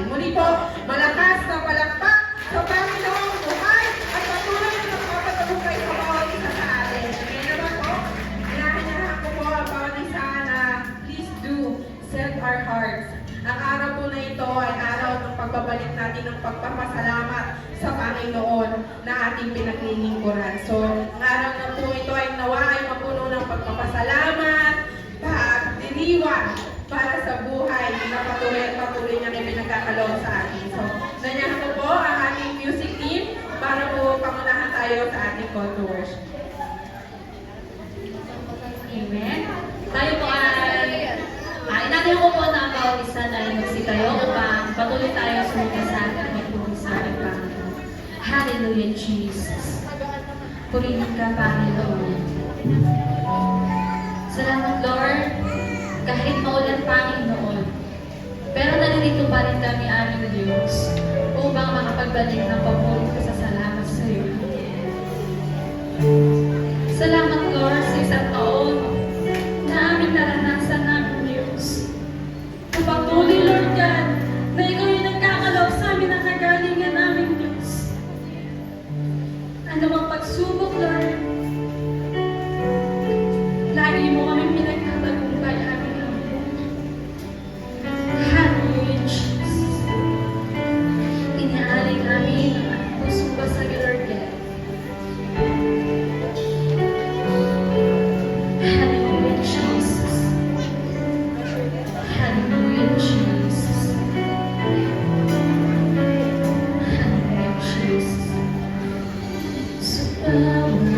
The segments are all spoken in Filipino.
atin. Muli po, malakas na palakpak sa Panginoong buhay at patuloy na magpapatagumpay sa bawat isa sa atin. Ngayon naman po, hinahanyahan ko po ang bawat isa na please do set our hearts. Ang araw po na ito ay araw ng pagbabalik natin ng pagpapasalamat sa Panginoon na ating pinaglilingkuran. So, ang araw na po ito ay nawa ay mapuno ng pagpapasalamat, pagdiriwang para sa buhay na patuloy niya may pinagkakaloob sa atin. So, nanyahan ko po ang ating music team para po pamunahan tayo sa ating call to worship. Amen. Tayo po ay natin ko po na ang bawat isa na magsitayo upang patuloy tayo sumunod sa ating magpupong sa ating Panginoon. Hallelujah, Jesus. Purihin ka, Panginoon. Salamat, Lord. Kahit maulan, Panginoon, pero naririto pa rin kami, aming Diyos, upang makapagbalik ng papuri ko sa salamat sa iyo. Salamat, Lord, sa isang taon na aming naranasan namin, Diyos. Patuloy, Lord God, na ikaw yung nagkakalaw sa amin ang kagalingan namin, Diyos. Ano bang pagsubok, Lord? Lagi mo kami pinagtatagumpay, amin, Lord. Hallelujah, Jesus. Inaalay namin ang puso ko sa iyo, Lord God. Hallelujah, Jesus. Hallelujah, Jesus. Hallelujah, Jesus. So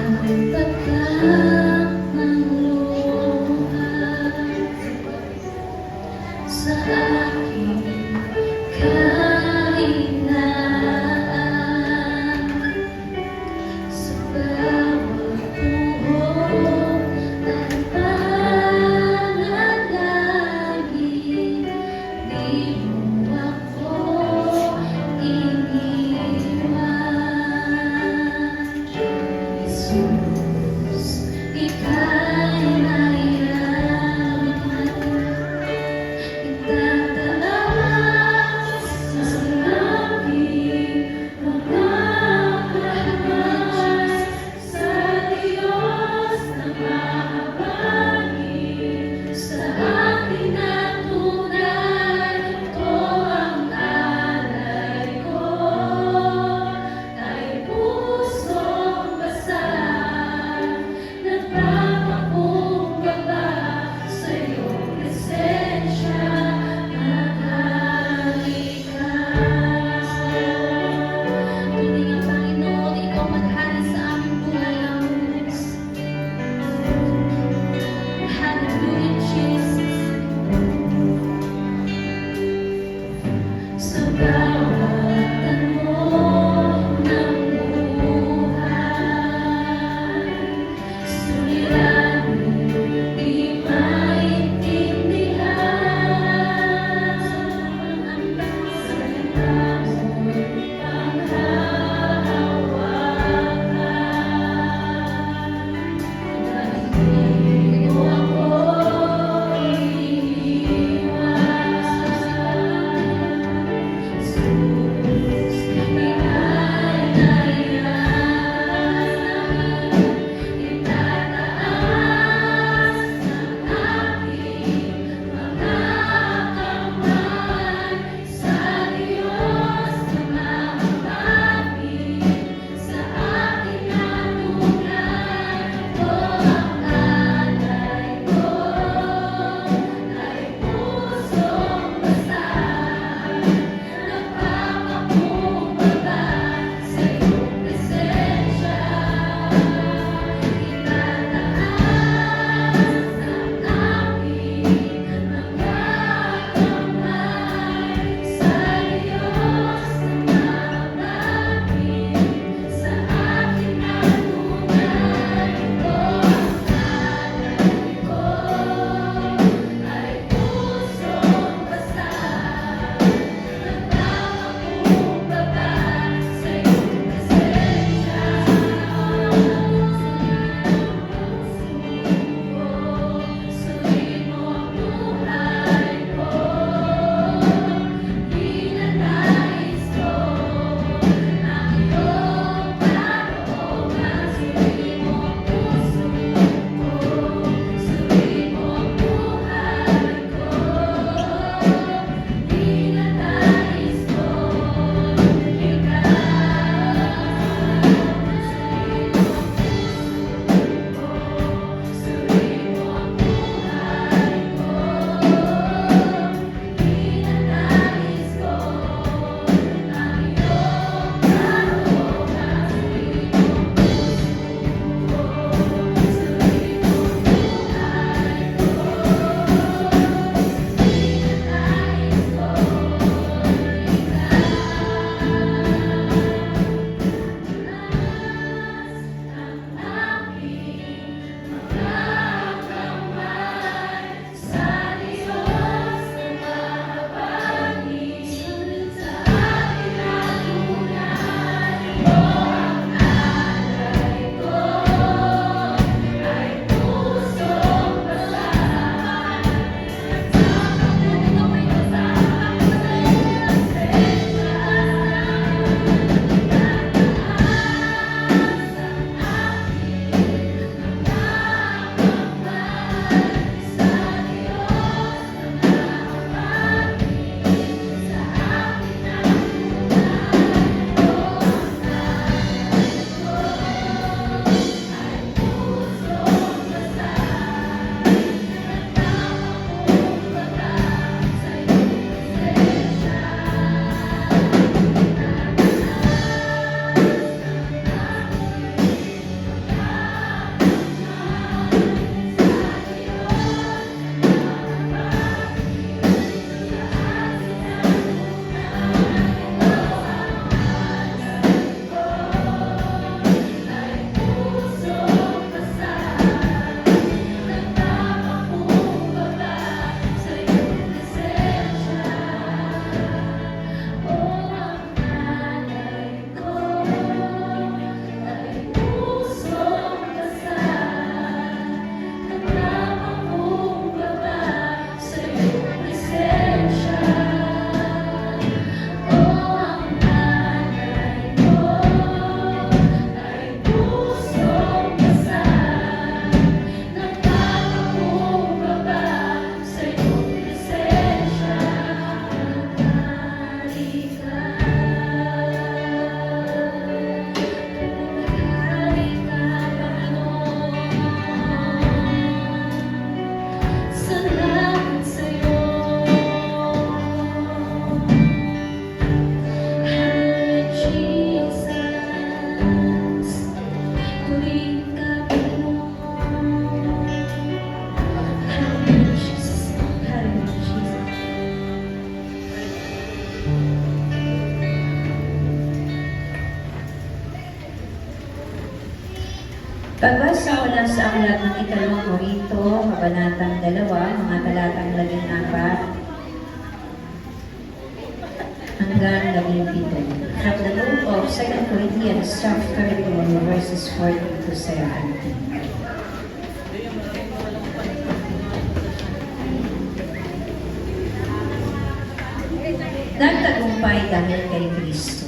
Pagbasa mula sa aklat ng Ikalawang Korinto, Kabanatang 2, mga talatang 14 hanggang 17. From the book of 2 Corinthians chapter 2, verses 14 to 17. Nagtagumpay dahil kay Kristo.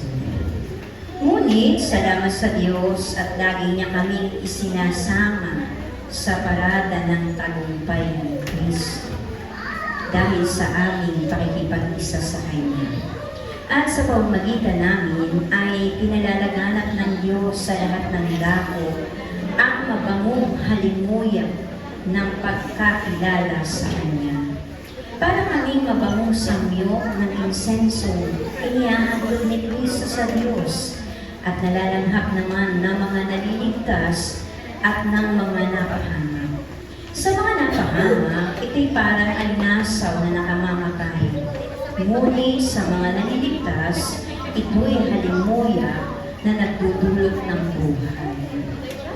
Ngunit salamat sa Diyos at lagi niya kaming isinasama sa parada ng tagumpay ng Kristo dahil sa aming pakikipag-isa sa Kanya. At sa pamamagitan namin ay pinalalaganap ng Diyos sa lahat ng dako ang mabangong halimuyak ng pagkakilala sa Kanya. Para kaming mabangong samyo ng insenso, inihahandog ni Kristo sa Diyos at nalalanghap naman ng mga naliligtas at ng mga napahamak. Sa mga napahamak, ito'y parang alinasaw na nakamamatay. Ngunit sa mga naliligtas, ito'y halimuya na nagdudulot ng buhay.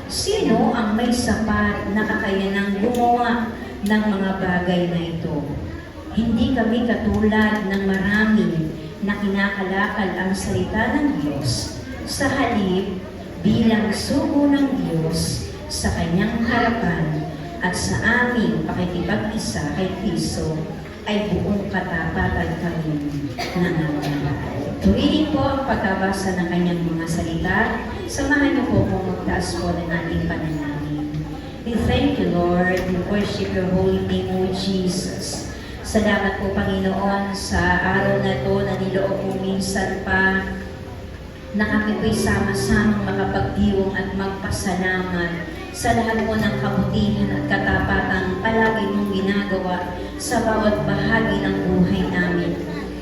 Sino ang may sapat na kakayanang gumawa ng mga bagay na ito? Hindi kami katulad ng marami na kinakalakal ang salita ng Diyos. Sa halip, bilang sugo ng Diyos sa Kanyang harapan at sa aming pakikipag-isa kay Kristo, ay buong katapatan kami nananalig. Tuwiin po ang pagkabasa ng Kanyang mga salita. Samahan niyo po kung magtaas po ng ating panalangin. We thank you, Lord. We worship your holy name, O Jesus. Salamat po, Panginoon, sa araw na ito na niloob mo minsan pa na kami po'y sama-samang makapagdiwang at magpasalamat sa lahat po ng kabutihan at katapatang palagi mong ginagawa sa bawat bahagi ng buhay namin.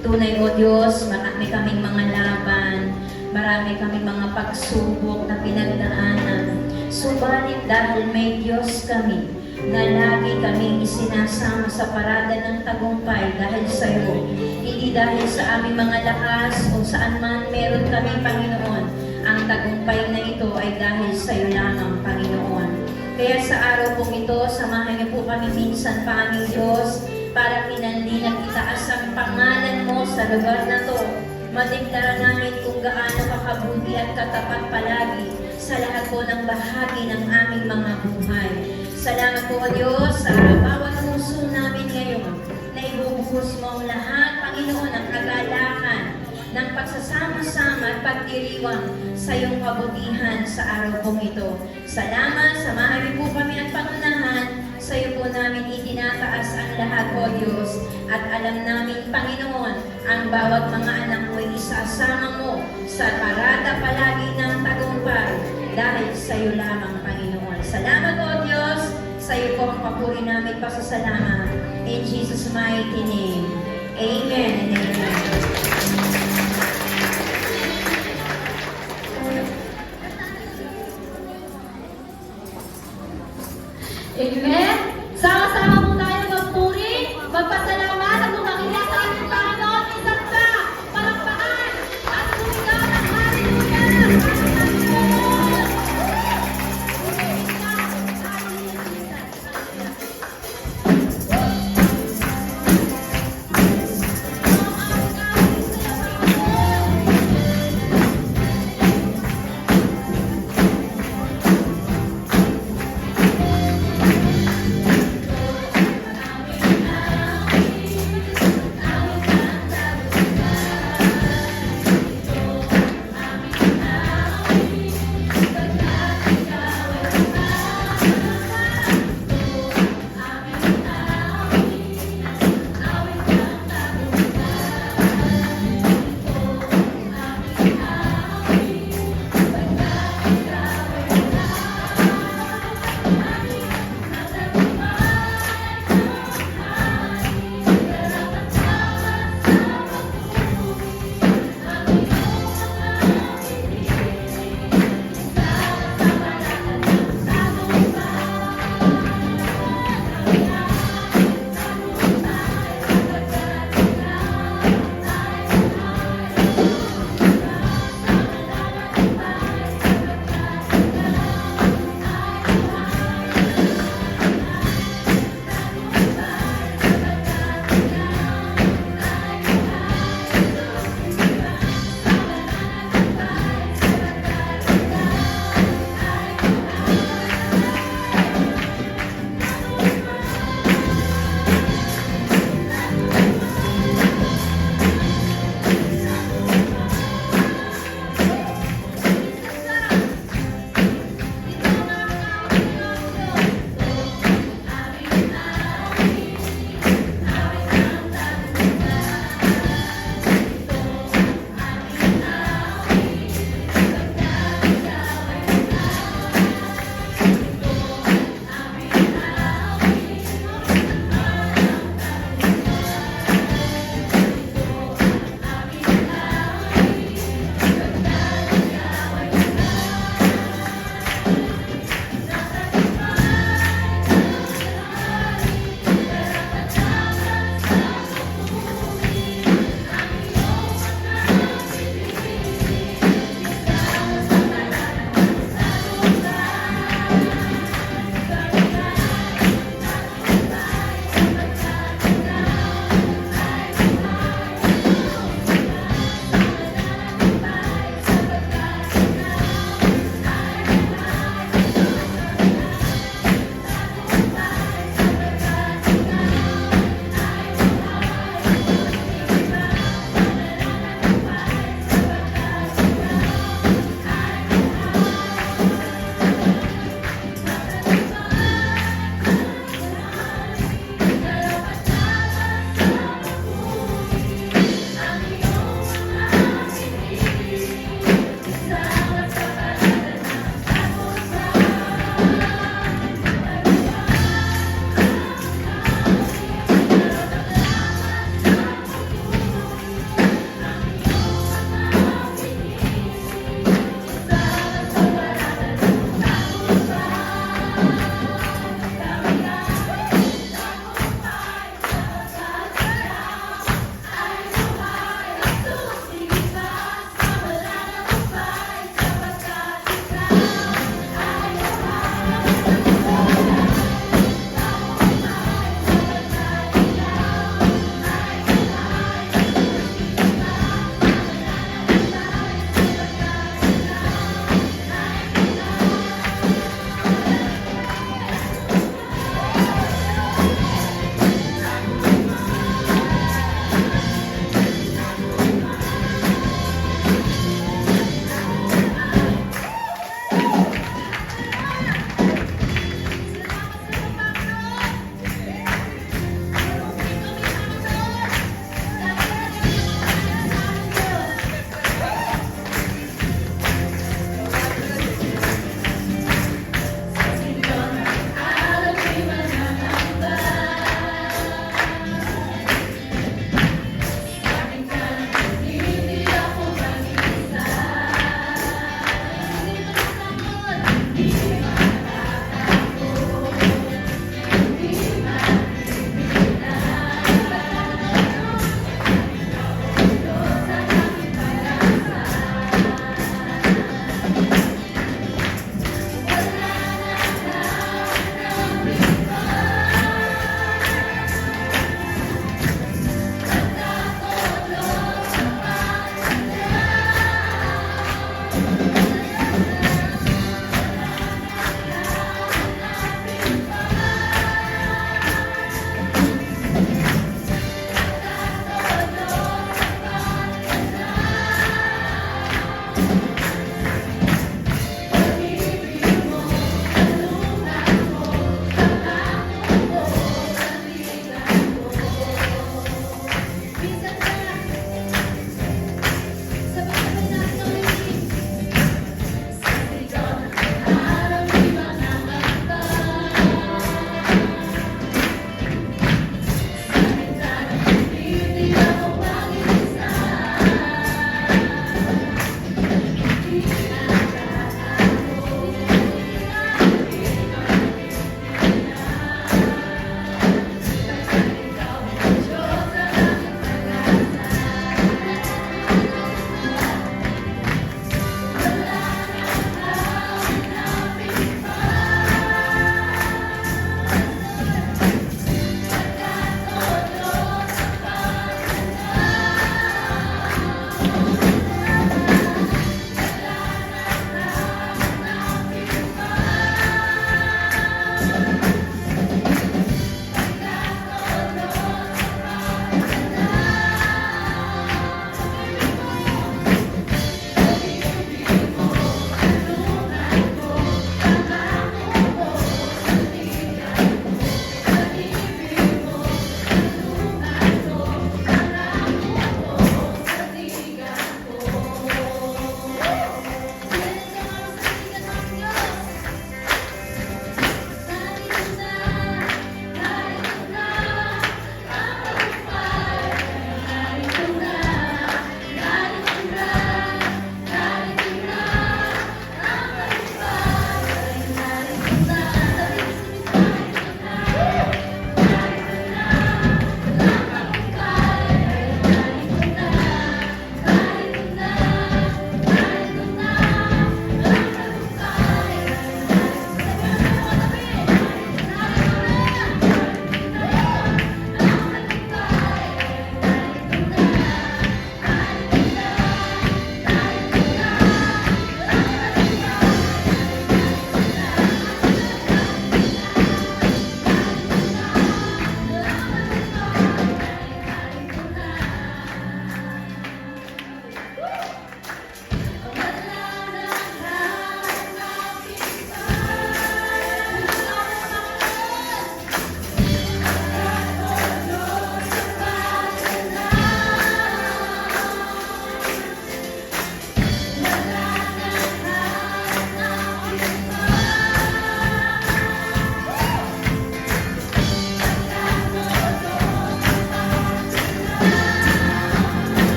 Tunay, O Diyos, marami kaming mga laban, marami kaming mga pagsubok na pinagdaanan. Subalit dahil may Diyos kami, na lagi kaming isinasama sa parada ng tagumpay dahil sa iyo. Hindi dahil sa aming mga lakas o saan man meron kami, Panginoon. Ang tagumpay na ito ay dahil sa iyo lamang, Panginoon. Kaya sa araw pong ito, samahan niyo po kami minsan pa, aming Diyos, para pinanlin at itaas ang pangalan mo sa lugar na to. Madeklara namin kung gaano kakabuti at katapat palagi sa lahat po ng bahagi ng aming mga buhay. Salamat po, Diyos, sa bawat puso namin ngayon na ibubuhos mo ang lahat, Panginoon, ng kagalakan ng pagsasama-sama at pagdiriwang sa iyong kabutihan sa araw pong ito. Salamat, samahan niyo po kami at pangunahan. Sa iyo po namin itinataas ang lahat, O Diyos, at alam namin, Panginoon, ang bawat mga anak mo ay isasama mo sa parada palagi ng tagumpay dahil sa iyo lamang, Panginoon. Salamat, O Diyos, sa iyo po ang papuri namin pasasalamat. In Jesus' mighty name, Amen and Amen. Amen? Sama-sama po tayo magpuri, magpasalamat at umakiya sa ating Panginoon. Isang pa, palakpakan at sumigaw ng hallelujah! Hallelujah!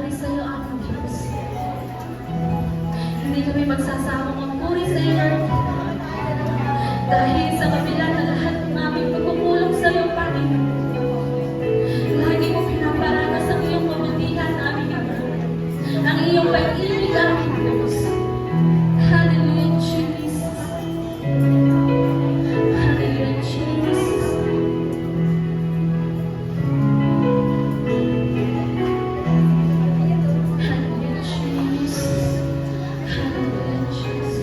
papuri sa iyo, aming Diyos. Hindi kami magsasawang magpuri sa iyo, Lord. Dahil sa kabila na lahat ng aming pagkukulong sa iyo, Panginoon, lagi mo pinaparanas ang iyong kabutihan, aming Ama. Ang iyong pag-ibig, aming Diyos. Hallelujah, Jesus. Hallelujah, Jesus. Hallelujah, Jesus. Hallelujah, Jesus.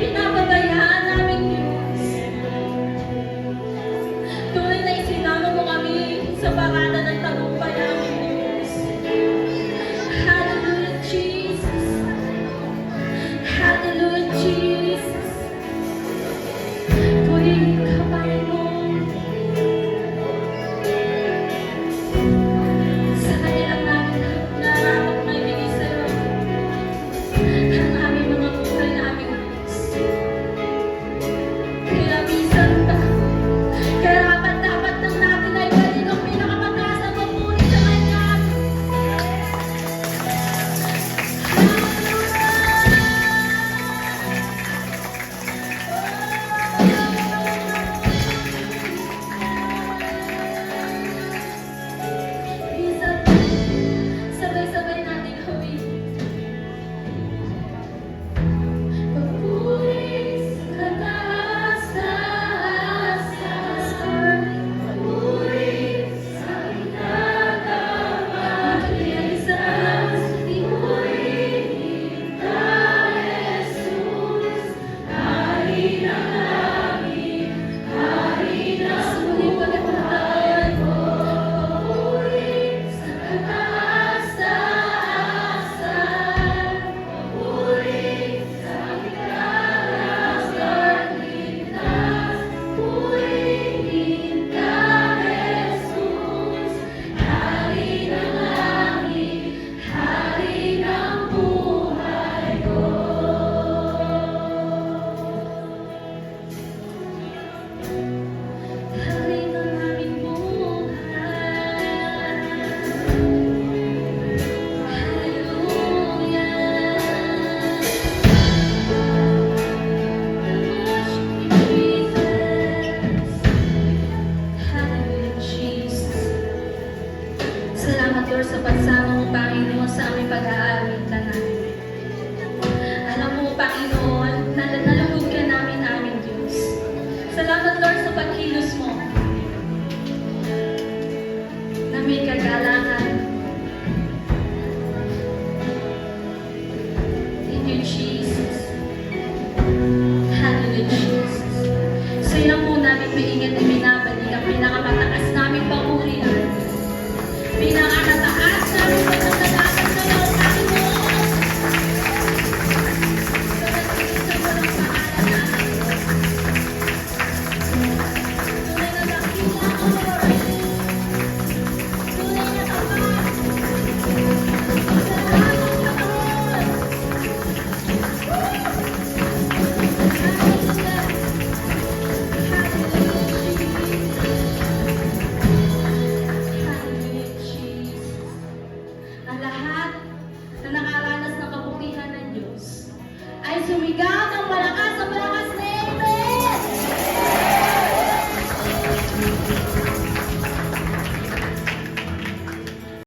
pinababayaan namin, Diyos. Tunay na isinama mo kami sa parada ng tagumpay namin, Diyos. Hallelujah, Jesus. Hallelujah, Jesus. Purihin ka, Panginoon. Sa kanilang namin narapat na ibigay sa'yo ang aming mga buhay na aming Diyos. Kaya minsan karapat dapat lang natin ay balik ang pinakamataas na papuri sa Kanya. Minsan, sabay-sabay natin gawin. Papuri sa taas-taasan, papuri sa ginagawa, isang purihin ka, Jesus. Hari ng langit, hari ng suling pagkatawad mo, papuri sa kataas-taasan, papuri sa itaas-taas, purihin ka, Jesus. Hari ng langit, hari ng buhay ko. Hari ng aming buhay. Hallelujah, Jesus. Salamat, Lord, sa pagsama mo, Panginoon, sa aming pag-aaral namin. Alam mo, Panginoon, nalulog ka namin, aming Diyos. Salamat, Lord, sa pagkilos mo na may kagalangan. Thank you, Jesus. Hallelujah, Jesus. Sa iyo lang po namin maingat na binabalik ang pinakamataas namin papuri, Lord. Pinakamataas namin pagkakalaban sa iyo, Panginoon. Sa nagsigisang walang pangalan namin, Lord. Tunay na dakila ko, Lord. Tunay na tapat. Salamat, Panginoon. Hallelujah, Jesus. Ang lahat na nakaranas ng kabutihan ng Diyos ay sumigaw